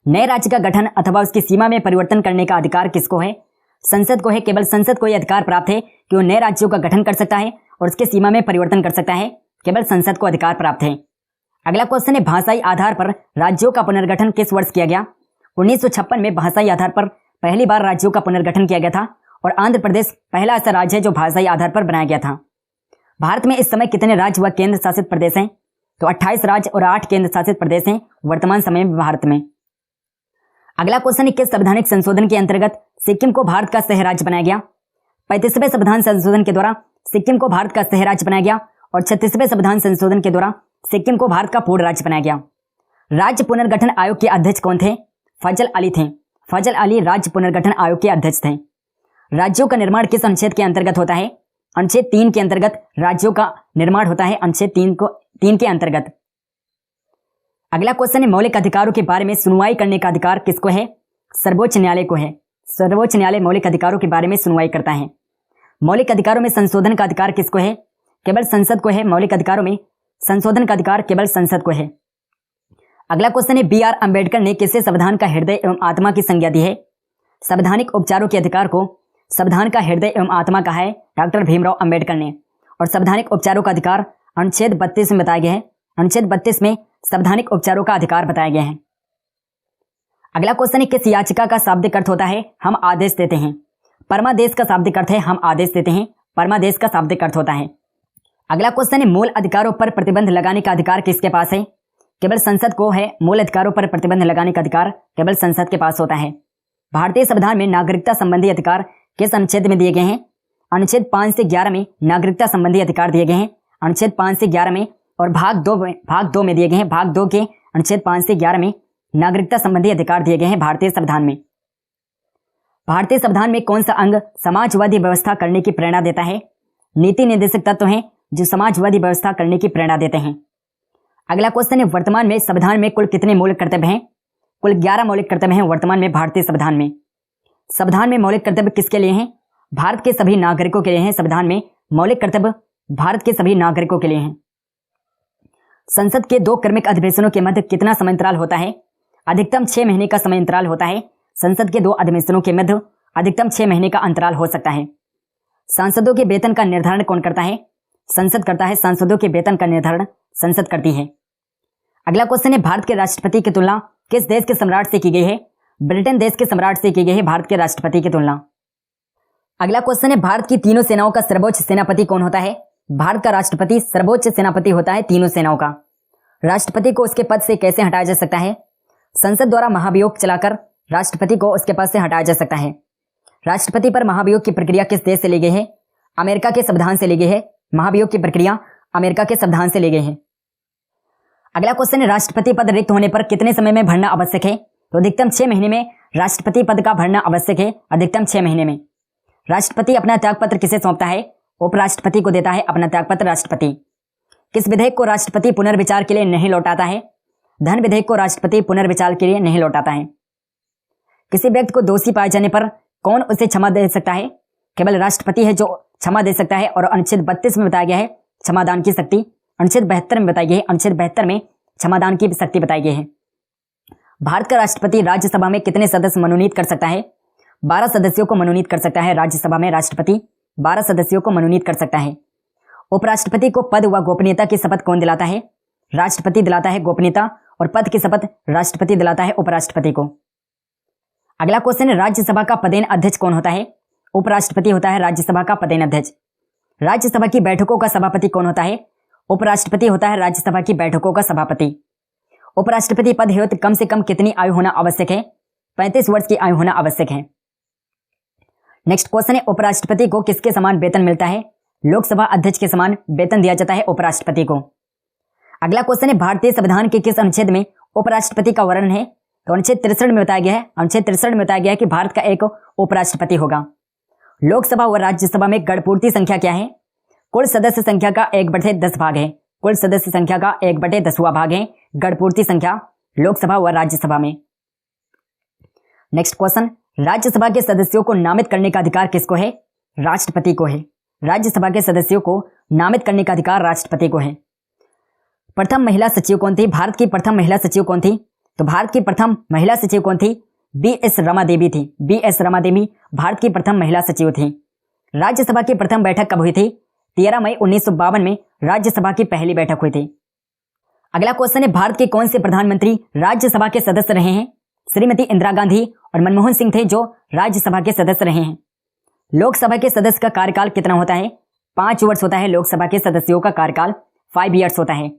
नए राज्य का गठन अथवा उसकी सीमा में परिवर्तन करने का अधिकार किसको है? संसद को है। केवल संसद को यह अधिकार प्राप्त है कि वो नए राज्यों का गठन कर सकता है और उसके सीमा में परिवर्तन कर सकता है। केवल संसद को अधिकार प्राप्त है। अगला क्वेश्चन है, भाषाई आधार पर राज्यों का पुनर्गठन किस वर्ष किया गया? 1956 में भाषाई आधार पर पहली बार राज्यों का पुनर्गठन किया गया था और आंध्र प्रदेश पहला ऐसा राज्य है जो भाषाई आधार पर बनाया गया था। भारत में इस समय कितने राज्य व केंद्र शासित प्रदेश हैं? तो 28 राज्य और 8 केंद्र शासित प्रदेश हैं वर्तमान समय में भारत में। अगला क्वेश्चन है, किस संवैधानिक संशोधन के अंतर्गत सिक्किम को भारत का सह राज्य बनाया गया? 35वें संविधान संशोधन के द्वारा सिक्किम को भारत का सह राज्य बनाया गया और 36वें संविधान संशोधन के द्वारा सिक्किम को भारत का पूर्ण राज्य बनाया गया। राज्य पुनर्गठन आयोग के अध्यक्ष कौन थे? फजल अली थे। फजल अली राज्य पुनर्गठन आयोग के अध्यक्ष थे। राज्यों का निर्माण किस अनुच्छेद के अंतर्गत होता है? अनुच्छेद 3 के अंतर्गत राज्यों का निर्माण होता है, अनुच्छेद 3 के अंतर्गत। अगला क्वेश्चन है, मौलिक अधिकारों के बारे में सुनवाई करने का अधिकार किसको है? सर्वोच्च न्यायालय को है। सर्वोच्च न्यायालय मौलिक अधिकारों के बारे में सुनवाई करता है। मौलिक अधिकारों में संशोधन का अधिकार किसको है? केवल संसद को है। मौलिक अधिकारों में संशोधन का अधिकार केवल संसद को है। अगला क्वेश्चन है, बी.आर. अंबेडकर ने किसे संविधान का हृदय एवं आत्मा की संज्ञा दी है? संवैधानिक उपचारों के अधिकार को संविधान का हृदय एवं आत्मा कहा है डॉक्टर भीमराव अंबेडकर ने। और संवैधानिक उपचारों का अधिकार अनुच्छेद 32 में बताया गया है। अनुच्छेद 32 में संवैधानिक उपचारों का अधिकार बताया गया है। अगला क्वेश्चन है, किस याचिका का शाब्दिक अर्थ होता है हम आदेश देते हैं? परमादेश का शाब्दिक अर्थ है हम आदेश देते हैं। परमादेश का शाब्दिक अर्थ होता है। अगला क्वेश्चन है, मूल अधिकारों पर प्रतिबंध लगाने का अधिकार किसके पास है? केवल संसद को है। मूल अधिकारों पर प्रतिबंध लगाने का अधिकार केवल संसद के पास होता है। भारतीय संविधान में नागरिकता संबंधी अधिकार किस अनुच्छेद में दिए गए हैं? अनुच्छेद 5 से 11 में नागरिकता संबंधी अधिकार दिए गए हैं। अनुच्छेद 5 से 11 में और भाग 2 में दिए गए हैं। भाग 2 के अनुच्छेद 5 से 11 में नागरिकता संबंधी अधिकार दिए गए हैं भारतीय संविधान में। भारतीय संविधान में कौन सा अंग समाजवादी व्यवस्था करने की प्रेरणा देता है? नीति निर्देशक तत्व हैं जो समाजवादी व्यवस्था करने की प्रेरणा देते हैं। अगला क्वेश्चन है, वर्तमान में संविधान में कुल कितने मौलिक कर्तव्य हैं? कुल 11 मौलिक कर्तव्य हैं वर्तमान में भारतीय संविधान में। संविधान में मौलिक कर्तव्य किसके लिए हैं? भारत के सभी नागरिकों के लिए हैं। संविधान में मौलिक कर्तव्य भारत के सभी नागरिकों के लिए हैं। संसद के 2 क्रमिक अधिवेशनों के मध्य कितना समय अंतराल होता है? अधिकतम 6 महीने का समय अंतराल होता है। संसद के 2 अधिवेशनों के मध्य अधिकतम 6 महीने का अंतराल हो सकता है। सांसदों के वेतन का निर्धारण कौन करता है? संसद करता है। सांसदों के वेतन का निर्धारण संसद करती है। अगला क्वेश्चन है, भारत के राष्ट्रपति की तुलना किस देश के सम्राट से की गई है? ब्रिटेन देश के सम्राट से की गई है भारत के राष्ट्रपति की तुलना। अगला क्वेश्चन है, भारत की तीनों सेनाओं का सर्वोच्च सेनापति कौन होता है? भारत का राष्ट्रपति सर्वोच्च सेनापति होता है तीनों सेनाओं का। राष्ट्रपति को उसके पद से कैसे हटाया जा सकता है? संसद द्वारा महाभियोग चलाकर राष्ट्रपति को उसके पद से हटाया जा सकता है। राष्ट्रपति पर महाभियोग की प्रक्रिया किस देश से ली गई है? अमेरिका के संविधान से ली गई है। महाभियोग की प्रक्रिया अमेरिका के संविधान से ली गई है। अगला क्वेश्चन है, राष्ट्रपति पद रिक्त होने पर कितने समय में भरना आवश्यक है? तो अधिकतम 6 महीने में राष्ट्रपति पद का भरना आवश्यक है। अधिकतम 6 महीने में। राष्ट्रपति अपना त्यागपत्र किसे सौंपता है? उपराष्ट्रपति को देता है अपना त्यागपत्र राष्ट्रपति। किस विधेयक को राष्ट्रपति पुनर्विचार के लिए नहीं लौटाता है? धन विधेयक को राष्ट्रपति पुनर्विचार के लिए नहीं लौटाता है। किसी व्यक्ति को दोषी पाए जाने पर कौन उसे क्षमा दे सकता है? केवल राष्ट्रपति है जो क्षमा दे सकता है। और अनुच्छेद 32 में बताया गया है क्षमादान की शक्ति। अनुच्छेद 72 में बताई गई है। अनुच्छेद 72 में क्षमादान की शक्ति बताई गई है। भारत का राष्ट्रपति राज्यसभा में कितने सदस्य मनोनीत कर सकता है? 12 सदस्यों को मनोनीत कर सकता है। राज्यसभा में राष्ट्रपति 12 सदस्यों को मनोनीत कर सकता है। उपराष्ट्रपति को पद व गोपनीयता की शपथ कौन दिलाता है? राष्ट्रपति दिलाता है गोपनीयता और पद की शपथ राष्ट्रपति दिलाता है उपराष्ट्रपति को। अगला क्वेश्चन है, राज्यसभा का पदेन अध्यक्ष कौन होता है? उपराष्ट्रपति होता है राज्यसभा का पदेन अध्यक्ष। राज्यसभा की बैठकों का सभापति कौन होता है? उपराष्ट्रपति होता है राज्यसभा की बैठकों का सभापति। उपराष्ट्रपति पद हेतु कम से कम कितनी आयु होना आवश्यक है? 35 वर्ष की आयु होना आवश्यक है। नेक्स्ट क्वेश्चन है, उपराष्ट्रपति को किसके समान वेतन मिलता है? लोकसभा अध्यक्ष के समान वेतन दिया जाता है उपराष्ट्रपति को। अगला क्वेश्चन है, भारतीय संविधान के किस अनुच्छेद में उपराष्ट्रपति का वर्णन है? तो अनुच्छेद 63 में बताया गया है। अनुच्छेद 63 में बताया गया है कि भारत का एक उपराष्ट्रपति होगा। लोकसभा व राज्यसभा में गणपूर्ति संख्या क्या है? कुल सदस्य संख्या का 1/10 भाग है। कुल सदस्य संख्या का 1/10वां भाग है गणपूर्ति संख्या लोकसभा व राज्यसभा में। नेक्स्ट क्वेश्चन, राज्यसभा के सदस्यों को नामित करने का अधिकार किसको है? राष्ट्रपति को है। राज्यसभा के सदस्यों को नामित करने का अधिकार राष्ट्रपति को है। प्रथम महिला सचिव कौन थी? भारत की प्रथम महिला सचिव कौन थी? तो भारत की प्रथम महिला सचिव कौन थी? बी.एस. रमा देवी थी। बी.एस. रमा देवी भारत की प्रथम महिला सचिव थी। राज्यसभा की प्रथम बैठक कब हुई थी? 13 मई 1952 में राज्यसभा की पहली बैठक हुई थी। अगला क्वेश्चन है, भारत के कौन से प्रधानमंत्री राज्यसभा के सदस्य रहे हैं? श्रीमती इंदिरा गांधी और मनमोहन सिंह थे जो राज्यसभा के सदस्य रहे हैं। लोकसभा के सदस्य का कार्यकाल कितना होता है? 5 वर्ष होता है। लोकसभा के सदस्यों का कार्यकाल 5 ईयर्स होता है।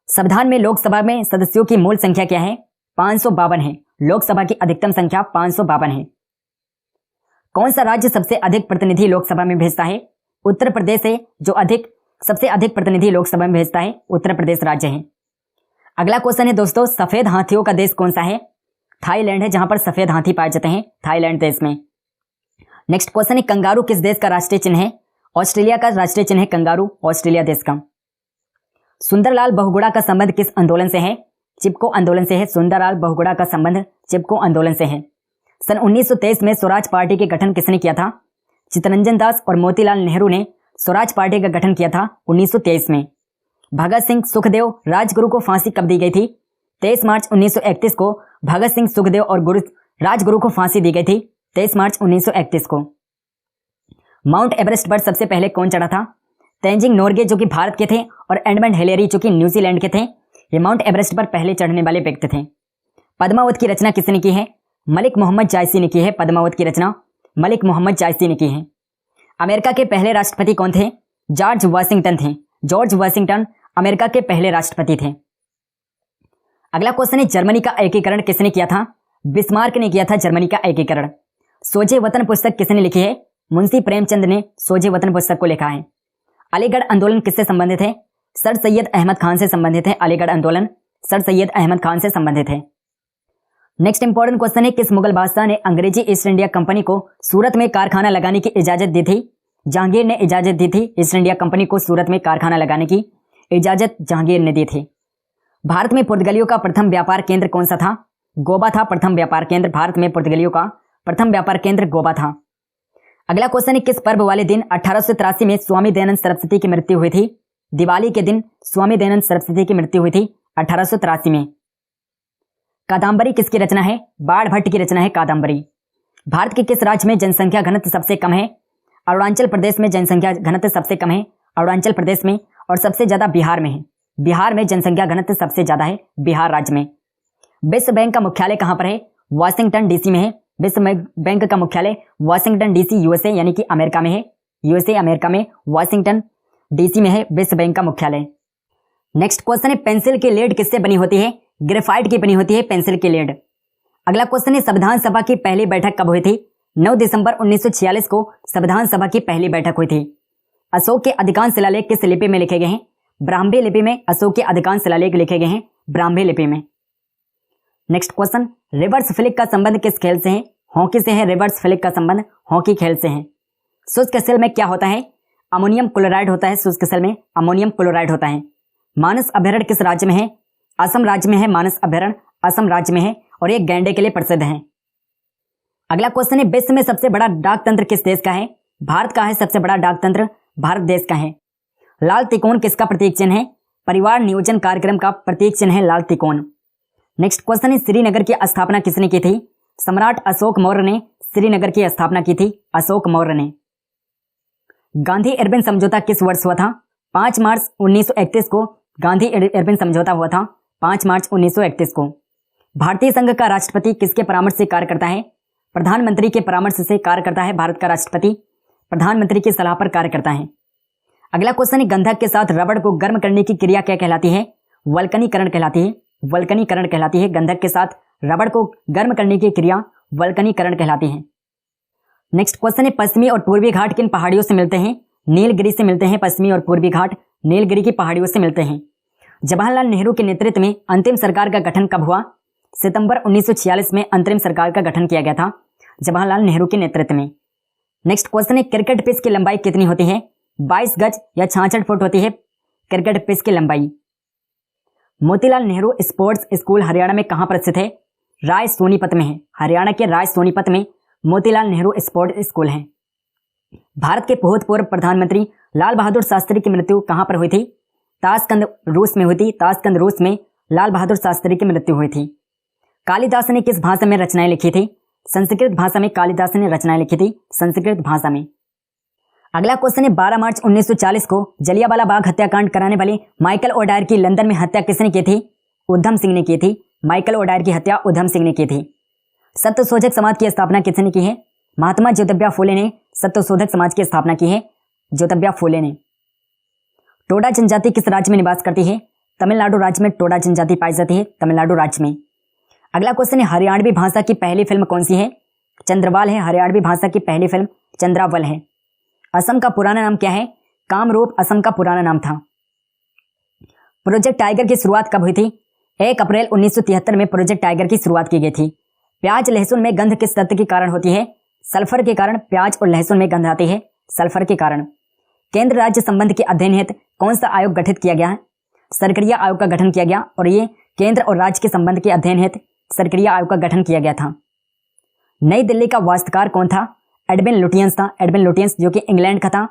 संविधान में लोकसभा में सदस्यों की मूल संख्या क्या है? 552 है। लोकसभा की अधिकतम संख्या 552 है। कौन सा राज्य सबसे अधिक प्रतिनिधि लोकसभा में भेजता है? उत्तर प्रदेश है जो सबसे अधिक प्रतिनिधि लोकसभा में भेजता है। उत्तर प्रदेश राज्य है। अगला क्वेश्चन है दोस्तों, सफेद हाथियों का देश कौन सा है? थाईलैंड है, जहां पर सफेद हाथी पाए जाते हैं थाईलैंड देश में। नेक्स्ट क्वेश्चन है, कंगारू किस देश का राष्ट्रीय चिन्ह है? ऑस्ट्रेलिया का राष्ट्रीय चिन्ह है कंगारू, ऑस्ट्रेलिया देश का। सुंदरलाल बहुगुणा का संबंध किस आंदोलन से है? चिपको आंदोलन से है। सुंदरलाल बहुगुणा का संबंध चिपको आंदोलन से है। सन 1923 में स्वराज पार्टी के गठन किसने किया था? चित्तरंजन दास और मोतीलाल नेहरू ने स्वराज पार्टी का गठन किया था 1923 में। भगत सिंह, सुखदेव, राजगुरु को फांसी कब दी गई थी? 23 मार्च 1931 को भगत सिंह, सुखदेव और राजगुरु को फांसी दी गई थी 23 मार्च 1931 को। माउंट एवरेस्ट पर सबसे पहले कौन चढ़ा था? तेंजिंग नोरगे जो कि भारत के थे और एडमंड हिलेरी जो कि न्यूजीलैंड के थे। ये माउंट एवरेस्ट पर पहले चढ़ने वाले व्यक्ति थे। पद्मावत की रचना किसने की है? मलिक मोहम्मद जायसी ने की है। पद्मावत की रचना मलिक मोहम्मद जायसी ने की है। अमेरिका के पहले राष्ट्रपति कौन थे? जॉर्ज वाशिंगटन थे। जॉर्ज वाशिंगटन अमेरिका के पहले राष्ट्रपति थे। अगला क्वेश्चन है, जर्मनी का एकीकरण किसने किया था? बिस्मार्क ने किया था जर्मनी का एकीकरण। सोजे वतन पुस्तक किसने लिखी है? मुंशी प्रेमचंद ने सोजे वतन पुस्तक को लिखा है। अलीगढ़ आंदोलन किससे संबंधित है? सर सैयद अहमद खान से संबंधित है। अलीगढ़ आंदोलन सर सैयद अहमद खान से संबंधित है। नेक्स्ट इंपॉर्टेंट क्वेश्चन है, किस मुगल बादशाह ने अंग्रेजी ईस्ट इंडिया कंपनी को सूरत में कारखाना लगाने की इजाजत दी थी? जहांगीर ने इजाजत दी थी ईस्ट इंडिया कंपनी को सूरत में कारखाना लगाने की इजाजत जहांगीर ने दी थी। भारत में पुर्तगालियों का प्रथम व्यापार केंद्र कौन सा था? गोवा था प्रथम व्यापार केंद्र। भारत में पुर्तगालियों का प्रथम व्यापार केंद्र गोवा था। अगला क्वेश्चन है, किस पर्व वाले दिन 1883 में स्वामी दयानंद सरस्वती की मृत्यु हुई थी? दिवाली के दिन स्वामी दयानंद सरस्वती की मृत्यु हुई थी 1883 में। कादम्बरी किसकी रचना है? बाण भट्ट की रचना है कादम्बरी। भारत के किस राज्य में जनसंख्या घनत्व सबसे कम है? अरुणाचल प्रदेश में जनसंख्या घनत्व सबसे कम है। अरुणाचल प्रदेश में। और सबसे ज्यादा बिहार में है। बिहार में जनसंख्या घनत्व सबसे ज्यादा है, बिहार राज्य में। विश्व बैंक का मुख्यालय कहां पर है? वाशिंगटन डीसी में है। विश्व बैंक का मुख्यालय वाशिंगटन डीसी यूएसए यानी कि अमेरिका में है। यूएसए अमेरिका में वाशिंगटन डीसी में है विश्व बैंक का मुख्यालय। नेक्स्ट क्वेश्चन है, पेंसिल की लीड किससे बनी होती है? ग्रेफाइट की बनी होती है पेंसिल की लीड। अगला क्वेश्चन है, संविधान सभा की पहली बैठक कब हुई थी? 9 दिसंबर 1946 को संविधान सभा की पहली बैठक हुई थी। अशोक के अधिकांश शिलालेख किस लिपि में लिखे गए हैं? ब्राह्मी लिपि में अशोक के अधिकांश शिलालेख लिखे गए हैं ब्राह्मी लिपि में। नेक्स्ट क्वेश्चन, रिवर्स फ्लिक का संबंध किस खेल से है? हॉकी से है। रिवर्स फ्लिक का संबंध हॉकी खेल से है। शुष्क सेल में क्या होता है? अमोनियम क्लोराइड होता है। शुष्क सेल में अमोनियम क्लोराइड होता है। मानस अभयारण्य किस राज्य में है? असम राज्य में है। मानस अभयारण्य असम राज्य में है और ये गैंडे के लिए प्रसिद्ध है। अगला क्वेश्चन है, विश्व में सबसे बड़ा डाक तंत्र किस देश का है? भारत का है सबसे बड़ा डाक तंत्र, भारत देश का है। लाल त्रिकोण किसका प्रतीक चिन्ह है? परिवार नियोजन कार्यक्रम का प्रतीक चिन्ह है लाल त्रिकोण। नेक्स्ट क्वेश्चन है, श्रीनगर की स्थापना किसने की थी? सम्राट अशोक मौर्य ने श्रीनगर की स्थापना की थी। अशोक मौर्य ने। गांधी इरविन समझौता किस वर्ष हुआ था? 5 मार्च 1931 को गांधी इरविन समझौता हुआ था। 5 मार्च 1931 को। भारतीय संघ का राष्ट्रपति किसके परामर्श से कार्य करता है? प्रधानमंत्री के परामर्श से कार्य करता है। भारत का राष्ट्रपति प्रधानमंत्री की सलाह पर कार्य करता है। अगला क्वेश्चन है, गंधक के साथ रबड़ को गर्म करने की क्रिया क्या कहलाती है? वल्कनीकरण कहलाती है। वल्कनीकरण कहलाती है। गंधक के साथ रबड़ को गर्म करने की क्रिया वल्कनीकरण कहलाती है। नेक्स्ट क्वेश्चन है, पश्चिमी और पूर्वी घाट किन पहाड़ियों से मिलते हैं? नीलगिरी से मिलते हैं। पश्चिमी और पूर्वी घाट नीलगिरी की पहाड़ियों से मिलते हैं। जवाहरलाल नेहरू के नेतृत्व में अंतिम सरकार का गठन कब हुआ? सितंबर 1946 में अंतरिम सरकार का गठन किया गया था जवाहरलाल नेहरू के नेतृत्व में। नेक्स्ट क्वेश्चन है, क्रिकेट पिच की लंबाई कितनी होती है? 22 गज या 66 फुट होती है क्रिकेट पिच की लंबाई। मोतीलाल नेहरू स्पोर्ट्स स्कूल हरियाणा में कहां पर स्थित है? राय सोनीपत में है। हरियाणा के राय सोनीपत में मोतीलाल नेहरू स्पोर्ट्स स्कूल है। भारत के भूतपूर्व प्रधानमंत्री लाल बहादुर शास्त्री की मृत्यु कहां पर हुई थी? ताशकंद रूस में हुई थी। ताशकंद रूस में लाल बहादुर शास्त्री की मृत्यु हुई थी। कालिदास ने किस भाषा में रचनाएं लिखी थी? संस्कृत भाषा में कालिदास ने रचनाएं लिखी थी, संस्कृत भाषा में। अगला क्वेश्चन है 12 मार्च 1940 को जलियांवाला बाग हत्याकांड कराने वाले माइकल ओडायर की लंदन में हत्या किसने की थी? उधम सिंह ने की थी। माइकल ओडायर की हत्या उधम सिंह ने की थी। सत्यशोधक समाज की स्थापना किसने की है? महात्मा ज्योतिबा फुले ने सत्यशोधक समाज की स्थापना की है, ज्योतिबा फुले ने। टोडा जनजाति किस राज्य में निवास करती है? तमिलनाडु राज्य में टोडा जनजाति पाई जाती है, तमिलनाडु राज्य में। अगला क्वेश्चन है हरियाणवी भाषा की पहली फिल्म कौन सी है? चंद्रवाल है। हरियाणवी भाषा की पहली फिल्म चंद्रावल है। असम का पुराना नाम क्या है? कामरूप असम का पुराना नाम था। प्रोजेक्ट टाइगर की शुरुआत कब हुई थी? 1 अप्रैल 1973 में प्रोजेक्ट टाइगर की शुरुआत की गई थी। प्याज लहसुन में गंध किस तत्व के कारण होती है? सल्फर के कारण प्याज और लहसुन में गंध आती है, सल्फर के कारण। केंद्र राज्य संबंध के अध्ययन हेतु कौन सा आयोग गठित किया गया है? सरकरिया आयोग का गठन किया गया और ये केंद्र और राज्य के संबंध के अध्ययन हेतु सरकरिया आयोग का गठन किया गया था। नई दिल्ली का वास्तुकार कौन था? एडविन लुटियंस था। एडविन लुटियंस जो कि इंग्लैंड का था,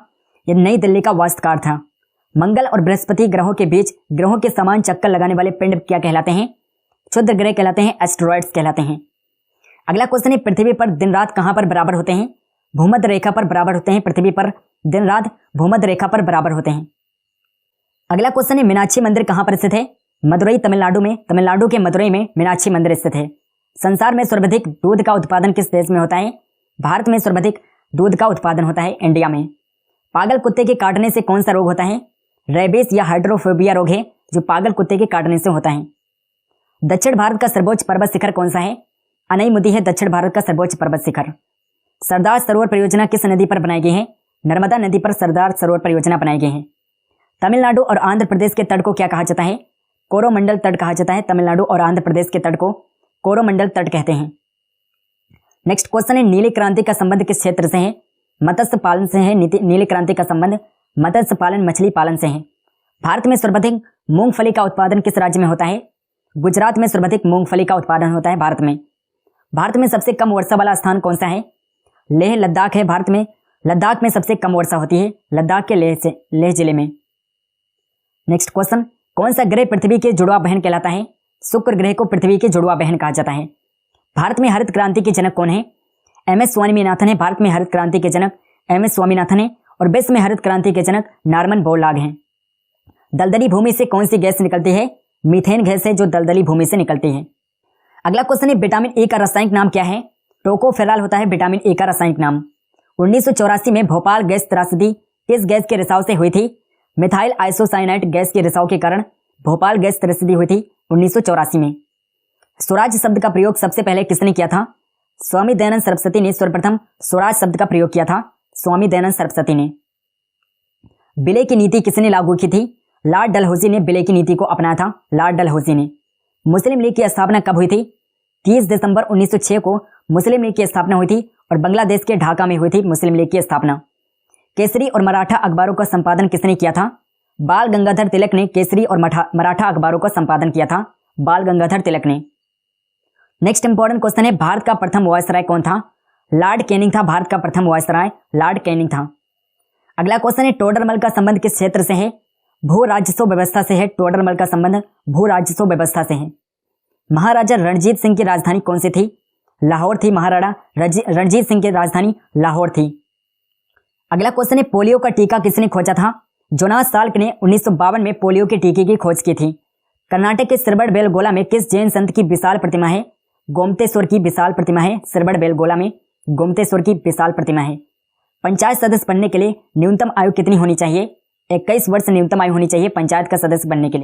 यह नई दिल्ली का वास्तुकार था। मंगल और बृहस्पति ग्रहों के बीच ग्रहों के समान चक्कर लगाने वाले पिंड क्या कहलाते हैं? क्षुद्र ग्रह कहलाते हैं, एस्टेरॉइड्स कहलाते हैं। अगला क्वेश्चन है पृथ्वी पर दिन रात कहां पर बराबर होते हैं? भूमध्य रेखा पर बराबर होते हैं। पृथ्वी पर दिन रात भूमध्य रेखा पर बराबर होते हैं। अगला क्वेश्चन है मीनाक्षी मंदिर कहां पर स्थित है? मदुरई तमिलनाडु में। तमिलनाडु के मदुरई में मीनाक्षी मंदिर स्थित है। संसार में सर्वाधिक दूध का उत्पादन किस देश में होता है? भारत में सर्वाधिक दूध का उत्पादन होता है, इंडिया में। पागल कुत्ते के काटने से कौन सा रोग होता है? रेबीज या हाइड्रोफोबिया रोग है जो पागल कुत्ते के काटने से होता है। दक्षिण भारत का सर्वोच्च पर्वत शिखर कौन सा है? अनईमुदी है दक्षिण भारत का सर्वोच्च पर्वत शिखर। सरदार सरोवर परियोजना किस नदी पर बनाई गई है? नर्मदा नदी पर सरदार सरोवर परियोजना बनाई गई है। तमिलनाडु और आंध्र प्रदेश के तट को क्या कहा जाता है? कोरोमंडल तट कहा जाता है। तमिलनाडु और आंध्र प्रदेश के तट को कोरोमंडल तट कहते हैं। नेक्स्ट क्वेश्चन है नीली क्रांति का संबंध किस क्षेत्र से है? मत्स्य पालन से है। नीली क्रांति का संबंध मत्स्य पालन, मछली पालन से है। भारत में सर्वाधिक मूंगफली का उत्पादन किस राज्य में होता है? गुजरात में सर्वाधिक मूंगफली का उत्पादन होता है भारत में। भारत में सबसे कम वर्षा वाला स्थान कौन सा है? लेह लद्दाख है। भारत में लद्दाख में सबसे कम वर्षा होती है, लद्दाख के लेह जिले में। नेक्स्ट क्वेश्चन, कौन सा ग्रह पृथ्वी के जुड़वा बहन कहलाता है? शुक्र ग्रह को पृथ्वी की जुड़वा बहन कहा जाता है। भारत में हरित क्रांति के जनक कौन है? एमएस स्वामीनाथन है। भारत में हरित क्रांति के जनक एमएस स्वामीनाथन है और विश्व में हरित क्रांति के जनक नॉर्मन बोरलॉग हैं। दलदली भूमि से कौन सी गैस निकलती है? मीथेन गैस है जो दलदली भूमि से निकलती है। अगला क्वेश्चन है विटामिन ए का रासायनिक नाम क्या है? टोकोफेरॉल होता है विटामिन ए का रासायनिक नाम। 1984 में भोपाल गैस त्रासदी किस गैस के रिसाव से हुई थी? मिथाइल आइसोसाइनाइड गैस के रिसाव के कारण भोपाल गैस त्रासदी हुई थी 1984 में। स्वराज शब्द का प्रयोग सबसे पहले किसने किया था? स्वामी दयानंद सरस्वती ने सर्वप्रथम स्वराज शब्द का प्रयोग किया था, स्वामी दयानंद सरस्वती ने। विलय की नीति किसने लागू की थी? लॉर्ड डलहौजी ने विलय की नीति को अपनाया था, लॉर्ड डलहौजी ने। मुस्लिम लीग की स्थापना कब हुई थी? 30 दिसंबर 1906 को मुस्लिम लीग की स्थापना हुई थी और बांग्लादेश के ढाका में हुई थी मुस्लिम लीग की स्थापना। केसरी और मराठा अखबारों का संपादन किसने किया था? बाल गंगाधर तिलक ने केसरी और मराठा अखबारों का संपादन किया था, बाल गंगाधर तिलक ने। नेक्स्ट इंपॉर्टेंट क्वेश्चन है भारत का प्रथम वायसराय कौन था? लॉर्ड कैनिंग था। भारत का प्रथम वायसराय लॉर्ड कैनिंग था। अगला क्वेश्चन है टोडरमल का संबंध किस क्षेत्र से है? भू राजस्व व्यवस्था से है। टोडरमल का संबंध भू राजस्व व्यवस्था से है। महाराजा रणजीत सिंह की राजधानी कौन सी थी? लाहौर थी। महाराजा रणजीत सिंह की राजधानी लाहौर थी। अगला क्वेश्चन है पोलियो का टीका किसने खोजा था? जोनास साल्क ने 1952 में पोलियो के टीके की खोज की थी। कर्नाटक के श्रवणबेलगोला में किस जैन संत की विशाल प्रतिमा है? गोमतेश्वर की विशाल प्रतिमा है। श्रवणबेलगोला में गोमतेश्वर की विशाल प्रतिमा है। पंचायत सदस्य बनने के लिए न्यूनतम आयु कितनी होनी चाहिए? 21 वर्ष न्यूनतम आयु होनी चाहिए पंचायत का सदस्य बनने के लिए।